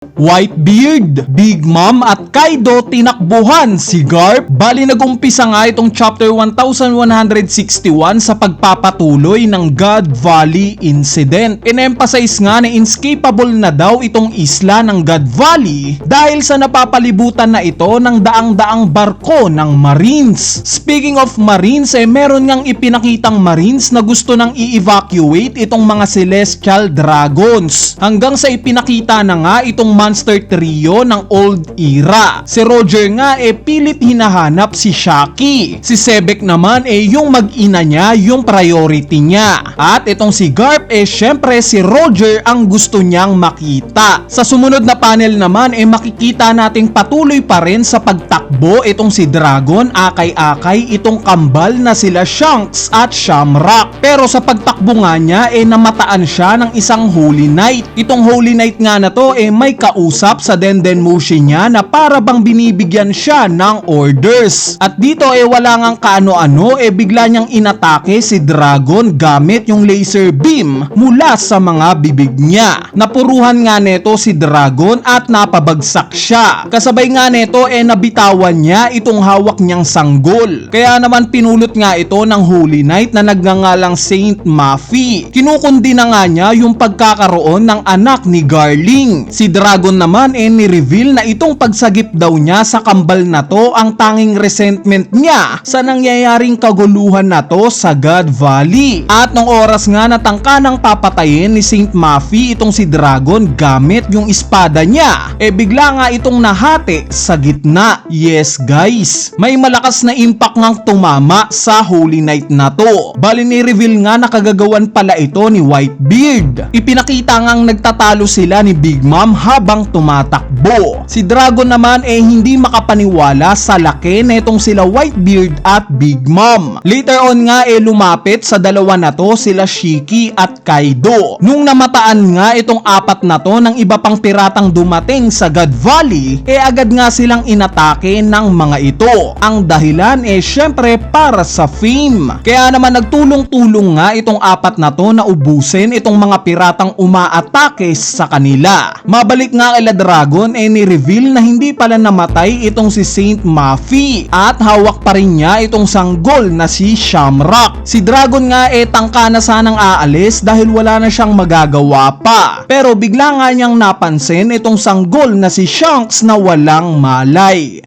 Whitebeard, Big Mom at Kaido tinakbuhan si Garp. Bali nagumpisa nga itong chapter 1161 sa pagpapatuloy ng God Valley Incident. In-emphasize nga na inescapable na daw itong isla ng God Valley dahil sa napapalibutan na ito ng daang-daang barko ng Marines. Speaking of Marines, meron ngang ipinakitang Marines na gusto nang i-evacuate itong mga Celestial Dragons. Hanggang sa ipinakita na nga itong monster trio ng old era. Si Roger nga pilit hinahanap si Shaki. Si Sebek naman yung mag-ina niya yung priority niya. At itong si Garp syempre si Roger ang gusto niyang makita. Sa sumunod na panel naman makikita nating patuloy pa rin sa pagtakbo itong si Dragon, akay-akay itong kambal na sila Shanks at Shamrock. Pero sa pagtakbo nga niya namataan siya ng isang Holy Knight. Itong Holy Knight nga na to may kausap sa Dendenmushi niya na para bang binibigyan siya ng orders. At dito wala ngang kaano-ano bigla niyang inatake si Dragon gamit yung laser beam mula sa mga bibig niya. Napuruhan nga neto si Dragon at napabagsak siya. Kasabay nga neto nabitawan niya itong hawak niyang sanggol. Kaya naman pinulot nga ito ng Holy Knight na nagngangalang Saint Mafi. Kinukundi na nga niya yung pagkakaroon ng anak ni Garling. Si Dragon naman ni-reveal na itong pagsagip daw niya sa kambal na to ang tanging resentment niya sa nangyayaring kaguluhan na to sa God Valley. At nung oras nga natangka ng papatayin ni Saint Mafi itong si Dragon gamit yung espada niya, bigla nga itong nahati sa gitna. Yes guys, may malakas na impact ngang tumama sa Holy Knight na to. Bali ni-reveal nga na kagagawan pala ito ni Whitebeard. Ipinakita ngang nagtatalo sila ni Big Mom habang tumatakbo. Si Dragon naman hindi makapaniwala sa laki netong sila Whitebeard at Big Mom. Later on nga lumapit sa dalawa na to sila Shiki at Kaido. Nung namataan nga itong apat na to ng iba pang piratang dumating sa God Valley, agad nga silang inatake ng mga ito. Ang dahilan syempre para sa fame. Kaya naman nagtulong-tulong nga itong apat na to na ubusin itong mga piratang umaatake sa kanila. Mabalik nga kay Dragon ni-reveal na hindi pala namatay itong si Saint Mafi at hawak pa rin niya itong sanggol na si Shamrock. Si Dragon nga tangka na sanang aalis dahil wala na siyang magagawa pa. Pero bigla nga niyang napansin itong sanggol na si Shanks na walang malay.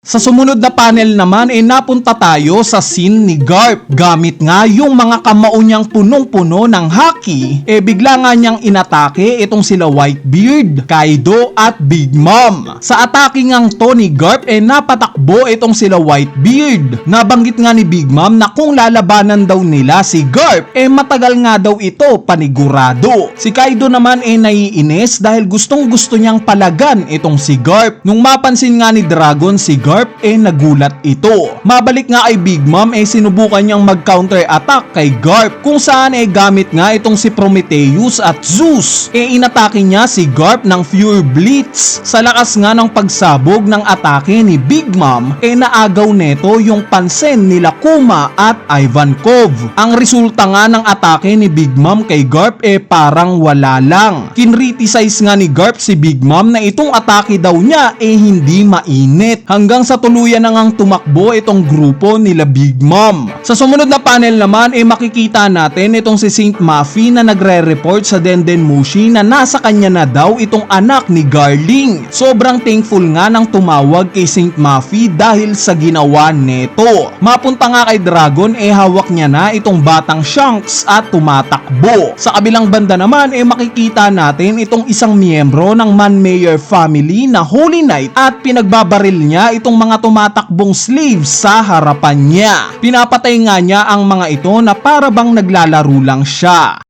Sa sumunod na panel naman napunta tayo sa scene ni Garp. Gamit nga yung mga kamao niyang punong-puno ng haki, bigla nga niyang inatake itong sila Whitebeard, Kaido at Big Mom. Sa atake ngang to ni Garp napatakbo itong sila Whitebeard. Nabanggit nga ni Big Mom na kung lalabanan daw nila si Garp matagal nga daw ito panigurado. Si Kaido naman naiinis dahil gustong-gusto niyang palagan itong si Garp. Nung mapansin nga ni Dragon si Garp nagulat ito. Mabalik nga kay Big Mom sinubukan niyang mag-counter attack kay Garp kung saan gamit nga itong si Prometheus at Zeus. Inatake niya si Garp ng Pure Blitz. Sa lakas nga ng pagsabog ng atake ni Big Mom naagaw neto yung pansin nila Kuma at Ivankov. Ang resulta nga ng atake ni Big Mom kay Garp parang wala lang. Kinriticize nga ni Garp si Big Mom na itong atake daw niya hindi mainit. Hanggang sa tuluyan na ngang tumakbo itong grupo nila Big Mom. Sa sumunod na panel naman makikita natin itong si Saint Mafi na nagre-report sa Dendenmushi na nasa kanya na daw itong anak ni Garling. Sobrang thankful nga nang tumawag kay Saint Mafi dahil sa ginawa neto. Mapunta nga kay Dragon hawak niya na itong batang Shanks at tumatakbo. Sa kabilang banda naman makikita natin itong isang miyembro ng Man-Mayor family na Holy Knight at pinagbabaril niya itong mga tumatakbong slaves sa harapan niya. Pinapatay nga niya ang mga ito na para bang naglalaro lang siya.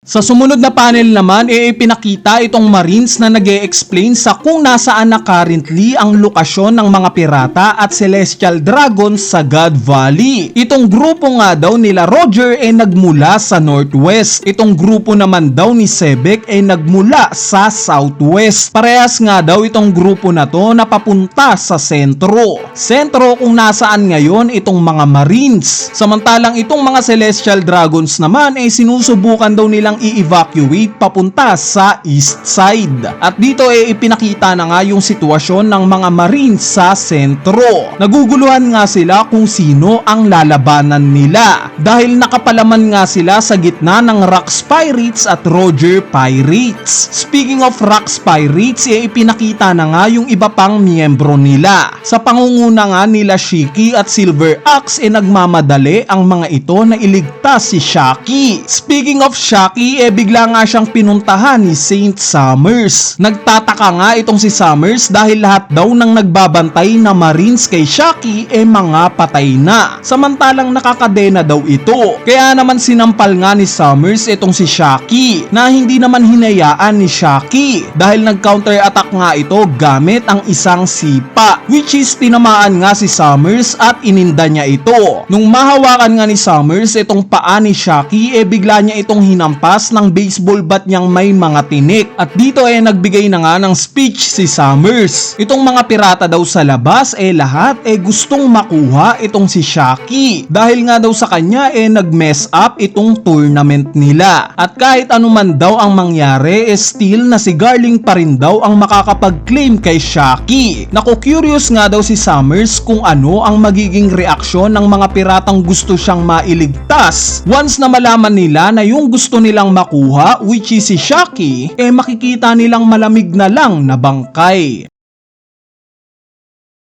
Sa sumunod na panel naman ipinakita itong Marines na nag-e-explain sa kung nasaan na currently ang lokasyon ng mga pirata at Celestial Dragons sa God Valley. Itong grupo nga daw nila Roger nagmula sa Northwest. Itong grupo naman daw ni Sebek nagmula sa Southwest. Parehas nga daw itong grupo na to na papunta sa sentro. Sentro kung nasaan ngayon itong mga Marines. Samantalang itong mga Celestial Dragons naman sinusubukan daw nilang silang i-evacuate papunta sa east side. At dito ipinakita na nga yung sitwasyon ng mga Marines sa sentro. Naguguluhan nga sila kung sino ang lalabanan nila dahil nakapalaman nga sila sa gitna ng Rax Pirates at Roger Pirates. Speaking of Rax Pirates, ipinakita na nga yung iba pang miyembro nila. Sa pangunguna nga nila Shiki at Silver Axe nagmamadali ang mga ito na iligtas si Shaki. Speaking of Shaki, bigla nga siyang pinuntahan ni Saint Summers. Nagtataka nga itong si Summers dahil lahat daw ng nagbabantay na Marines kay Shaki mga patay na. Samantalang nakakadena daw ito. Kaya naman sinampal nga ni Summers itong si Shaki na hindi naman hinayaan ni Shaki dahil nag-counter attack nga ito gamit ang isang sipa, which is tinamaan nga si Summers at ininda niya ito. Nung mahawakan nga ni Summers itong paa ni Shaki, bigla niya itong hinampas ng baseball bat niyang may mga tinik. At dito nagbigay na nga ng speech si Summers. Itong mga pirata daw sa labas lahat gustong makuha itong si Shaki dahil nga daw sa kanya nag-mess up itong tournament nila. At kahit anuman daw ang mangyari, still na si Garling pa rin daw ang makakapag-claim kay Shaki. Naku-curious nga daw si Summers kung ano ang magiging reaksyon ng mga piratang gusto siyang mailigtas once na malaman nila na yung gusto nilang makuha, which is si Shaki, makikita nilang malamig na lang na bangkay.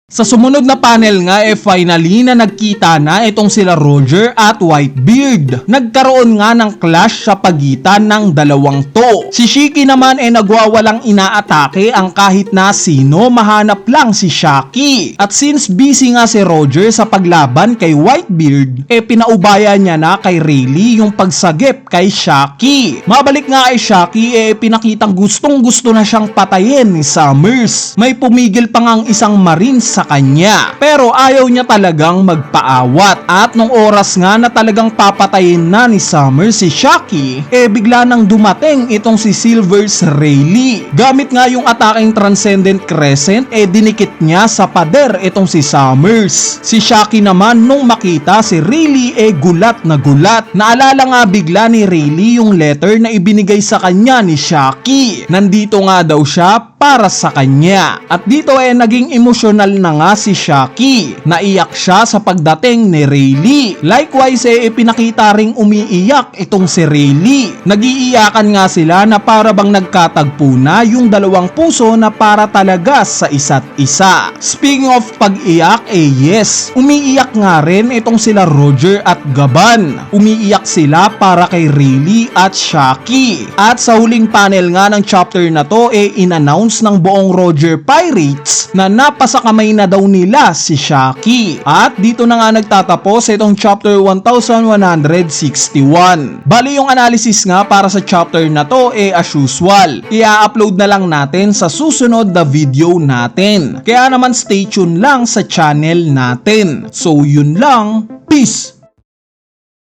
Sa sumunod na panel nga finally na nagkita na itong sila Roger at Whitebeard. Nagkaroon nga ng clash sa pagitan ng dalawang to. Si Shiki naman nagwawalang inaatake ang kahit na sino, mahanap lang si Shaki. At since busy nga si Roger sa paglaban kay Whitebeard, pinaubaya niya na kay Rayleigh yung pagsagip kay Shaki. Mabalik nga kay Shaki, pinakitang gustong gusto na siyang patayin ni Summers. May pumigil pa ngang isang Marines sa kanya, pero ayaw niya talagang magpaawat. At nung oras nga na talagang papatayin na ni Summers si Shaki, bigla nang dumating itong si Silver's Rayleigh. Gamit nga yung ataking Transcendent Crescent, dinikit niya sa pader itong si Summers. Si Shaki naman nung makita si Rayleigh gulat na gulat. Naalala nga bigla ni Rayleigh yung letter na ibinigay sa kanya ni Shaki. Nandito nga daw siya para sa kanya. At dito naging emosyonal na nga si Shaki. Naiyak siya sa pagdating ni Rayleigh. Likewise pinakita ring umiiyak itong si Rayleigh. Nag-iiyakan nga sila na para bang nagkatagpo na yung dalawang puso na para talaga sa isa't isa. Speaking of pag-iyak, yes, umiiyak nga rin itong sila Roger at Gaban. Umiiyak sila para kay Rayleigh at Shaki. At sa huling panel nga ng chapter na to in-announce ng buong Roger Pirates na napasa kamay na daw nila si Shaki. At dito na nga nagtatapos itong chapter 1161. Bali yung analysis nga para sa chapter na to as usual, i-upload na lang natin sa susunod na video natin. Kaya naman stay tuned lang sa channel natin. So yun lang, peace!